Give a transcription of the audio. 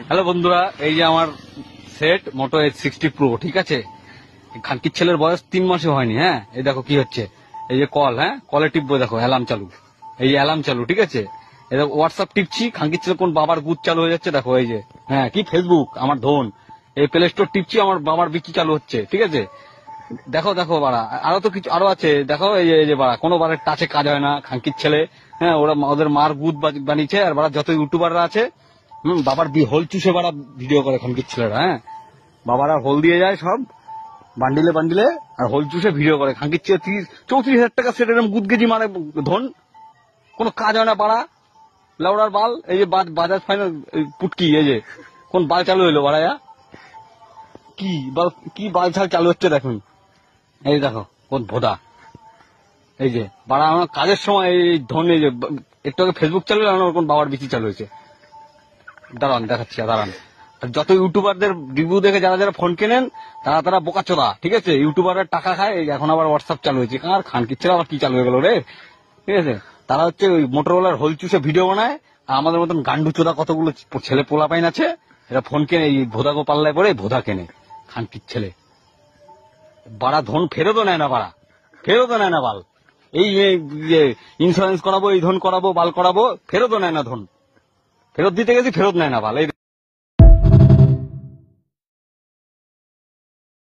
Hello বন্ধুরা, এই যে আমার সেট মোটো H60 Pro, ঠিক আছে। খানকির ছেলের বয়স 3 মাসও হয়নি। হ্যাঁ, এই দেখো কি হচ্ছে, এই যে কল, হ্যাঁ কলে টিপবো, দেখো অ্যালার্ম চালু, এই যে অ্যালার্ম চালু, ঠিক আছে। এই দেখো হোয়াটসঅ্যাপ টিপছি, খানকির ছেলে কোন বাবার গুড চালু হয়ে যাচ্ছে, দেখো এই যে, হ্যাঁ কি ফেসবুক আমার ধন, এই প্লে স্টোর টিপছি, আমার বাবার বিকি চালু হচ্ছে, ঠিক আছে। দেখো দেখো বাড়া, আরো তো কিছু আরো আছে, দেখো এই যে বাড়া কোনো বারের টাচে কাজ হয় না খানকির ছেলে। হ্যাঁ, ওরা ওদের মার গুদ বানিয়েছে, আর বাড়া যত ইউটিউবাররা আছে বাবার হোল চুষে বাড়া ভিডিও করে খানকির ছেলেরা। হ্যাঁ, বাবারা হোল দিয়ে যায় সব বান্ডিলে বান্ডিলে, আর হোল চুষে ভিডিও করে খানকির ছেলে। 34,000 টাকা সেট এরকম গুদগেজি মানে ধন, কোনো কাজ হয় না পাড়া লাউড়ার বাল। এই যে বাজাজ ফাইন্যান্স পুটকি, এই যে কোন বাল চালু হইলো বাড়া, কি বাল ছাল চালু হচ্ছে দেখুন, এই দেখো কোন ভোদা, এই যে বাড়া আমার কাজের সময় এই ধন, এই যে একটু আগে ফেসবুক চালু হলো, আমার কোন বাবার বিচি চালু হয়েছে। দাঁড়ান দেখাচ্ছি, দাঁড়ান। আর যত ইউটিউবারদের রিভিউ দেখে যারা যারা ফোন কেনেন, তারা বোকাচোদা, ঠিক আছে। ইউটিউবাররা টাকা খায়, এখন আবার হোয়াটসঅ্যাপ চালু হয়েছে, আর খানকির ছেলে আবার কি চালু হয়ে গেল রে, ঠিক আছে। তারা হচ্ছে ওই মোটরওয়ালার হোল চুষে ভিডিও বানায়, আর আমাদের মতন গান্ডু চোদা কতগুলো ছেলে পোলা পাইন আছে, এরা ফোন কেনে, এই ভোদা পাল্লায় পরে ভোদা কেনে খানকির ছেলে। বাড়া ধন ফেরতও নেয় না, বাড়া ফেরতও নেয় না বাল। এই ইন্স্যুরেন্স করাবো, এই ধন করাবো, বাল করাবো, ফেরতও নেয় না ধন। ফেরত দিতে গেছি, ফেরত নেয় না বাল। এই